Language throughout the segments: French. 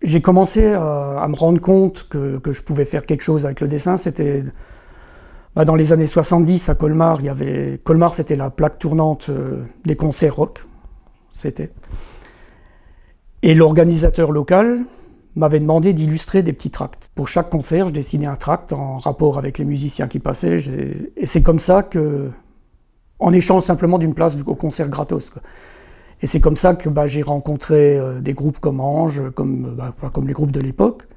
J'ai commencé à me rendre compte que je pouvais faire quelque chose avec le dessin. C'était dans les années 70 à Colmar. Colmar, c'était la plaque tournante des concerts rock. Et l'organisateur local m'avait demandé d'illustrer des petits tracts. Pour chaque concert, je dessinais un tract en rapport avec les musiciens qui passaient. Et c'est comme ça que, en échange simplement d'une place au concert gratos, quoi. Et c'est comme ça que j'ai rencontré des groupes comme Ange, comme les groupes de l'époque.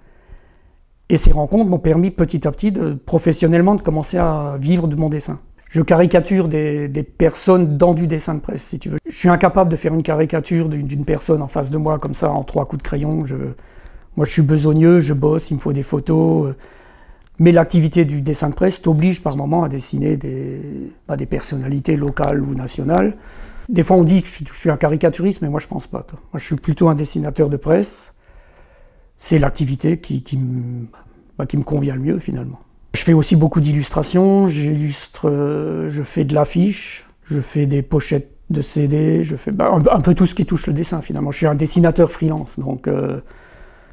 Et ces rencontres m'ont permis petit à petit, professionnellement, de commencer à vivre de mon dessin. Je caricature des personnes dans du dessin de presse, si tu veux. Je suis incapable de faire une caricature d'une personne en face de moi, comme ça, en 3 coups de crayon. Moi, je suis besogneux, je bosse, il me faut des photos. Mais l'activité du dessin de presse t'oblige par moments à dessiner des personnalités locales ou nationales. Des fois, on dit que je suis un caricaturiste, mais moi, je pense pas. Moi, je suis plutôt un dessinateur de presse. C'est l'activité qui me convient le mieux, finalement. Je fais aussi beaucoup d'illustrations. Je fais de l'affiche, je fais des pochettes de CD, je fais un peu tout ce qui touche le dessin, finalement. Je suis un dessinateur freelance, donc...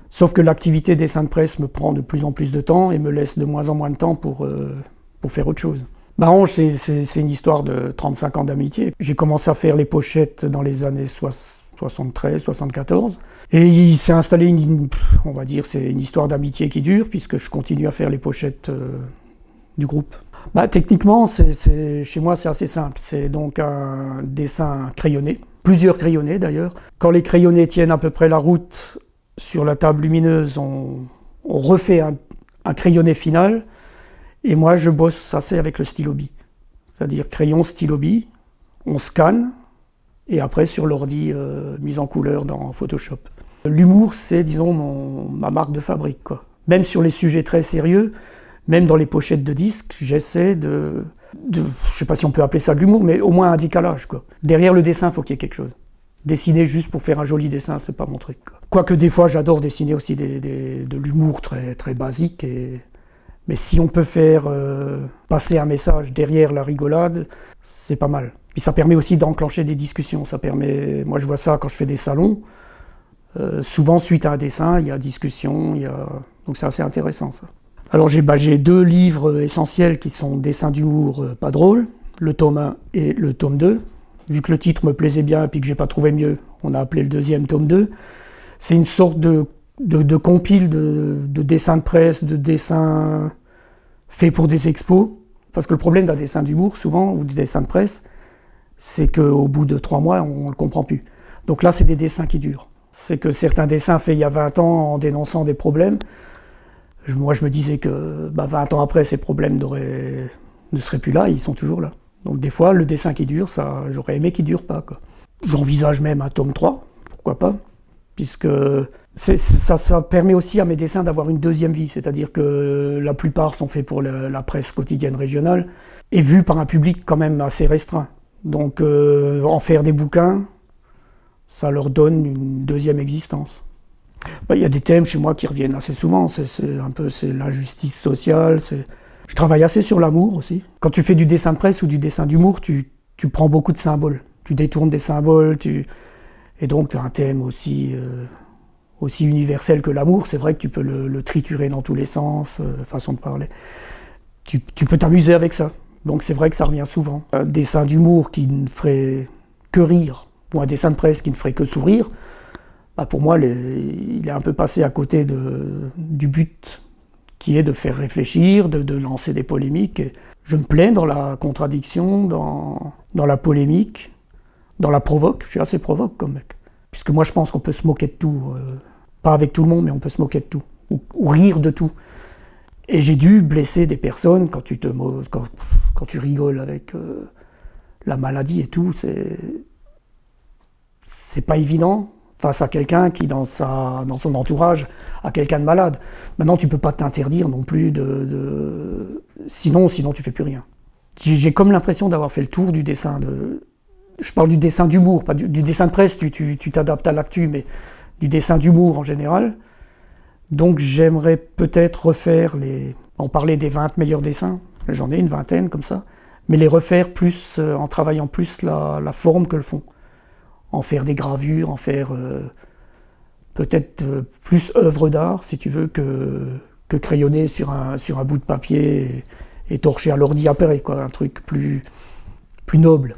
Sauf que l'activité dessin de presse me prend de plus en plus de temps et me laisse de moins en moins de temps pour faire autre chose. Ange, c'est une histoire de 35 ans d'amitié. J'ai commencé à faire les pochettes dans les années 73, 74. Et il s'est installé, on va dire, c'est une histoire d'amitié qui dure, puisque je continue à faire les pochettes du groupe. Techniquement, chez moi, c'est assez simple. C'est donc un dessin crayonné, plusieurs crayonnés d'ailleurs. Quand les crayonnés tiennent à peu près la route sur la table lumineuse, on refait un crayonné final. Et moi, je bosse assez avec le stylo-bille. C'est-à-dire crayon, stylo-bille, on scanne, et après sur l'ordi, mise en couleur dans Photoshop. L'humour, c'est, disons, ma marque de fabrique, quoi. Même sur les sujets très sérieux, même dans les pochettes de disques, j'essaie je sais pas si on peut appeler ça de l'humour, mais au moins un décalage, quoi. Derrière le dessin, il faut qu'il y ait quelque chose. Dessiner juste pour faire un joli dessin, c'est pas mon truc, quoi. Quoique des fois, j'adore dessiner aussi de l'humour très, très basique. Mais si on peut faire passer un message derrière la rigolade, c'est pas mal. Puis ça permet aussi d'enclencher des discussions. Moi, je vois ça quand je fais des salons. Souvent, suite à un dessin, il y a discussion. Donc c'est assez intéressant, ça. Alors j'ai 2 livres essentiels qui sont dessins d'humour pas drôles, le tome 1 et le tome 2. Vu que le titre me plaisait bien et puis que j'ai pas trouvé mieux, on a appelé le 2e tome 2. C'est une sorte de compile de dessins de presse, de dessins faits pour des expos. Parce que le problème d'un dessin d'humour, souvent, ou du dessin de presse, c'est qu'au bout de 3 mois, on ne le comprend plus. Donc là, c'est des dessins qui durent. C'est que certains dessins faits il y a 20 ans en dénonçant des problèmes, moi je me disais que 20 ans après, ces problèmes ne seraient plus là, et ils sont toujours là. Donc des fois, le dessin qui dure, j'aurais aimé qu'il ne dure pas, quoi. J'envisage même un tome 3, pourquoi pas, puisque ça permet aussi à mes dessins d'avoir une 2e vie, c'est-à-dire que la plupart sont faits pour la presse quotidienne régionale et vus par un public quand même assez restreint. Donc en faire des bouquins, ça leur donne une 2e existence. Il y a des thèmes chez moi qui reviennent assez souvent, c'est l'injustice sociale, Je travaille assez sur l'amour aussi. Quand tu fais du dessin de presse ou du dessin d'humour, tu prends beaucoup de symboles. Tu détournes des symboles, et donc un thème aussi universel que l'amour, c'est vrai que tu peux le triturer dans tous les sens, façon de parler. Tu peux t'amuser avec ça. Donc c'est vrai que ça revient souvent. Un dessin d'humour qui ne ferait que rire, ou un dessin de presse qui ne ferait que sourire, pour moi, il est un peu passé à côté du but, qui est de faire réfléchir, de lancer des polémiques. Et je me plais dans la contradiction, dans la polémique, dans la provoque. Je suis assez provoque comme mec. Puisque moi, je pense qu'on peut se moquer de tout. Pas avec tout le monde, mais on peut se moquer de tout. Ou rire de tout. Et j'ai dû blesser des personnes quand tu rigoles avec la maladie et tout. C'est pas évident face à quelqu'un qui, dans son entourage, a quelqu'un de malade. Maintenant, tu peux pas t'interdire non plus sinon tu fais plus rien. J'ai comme l'impression d'avoir fait le tour du dessin. je parle du dessin d'humour, pas du dessin de presse, tu t'adaptes à l'actu, mais du dessin d'humour en général. Donc j'aimerais peut-être refaire on parlait des 20 meilleurs dessins, j'en ai une vingtaine comme ça, mais les refaire plus, en travaillant plus la forme que le fond. En faire des gravures, en faire peut-être plus œuvre d'art, si tu veux, que crayonner sur un bout de papier et torcher à l'ordi après, quoi, un truc plus noble.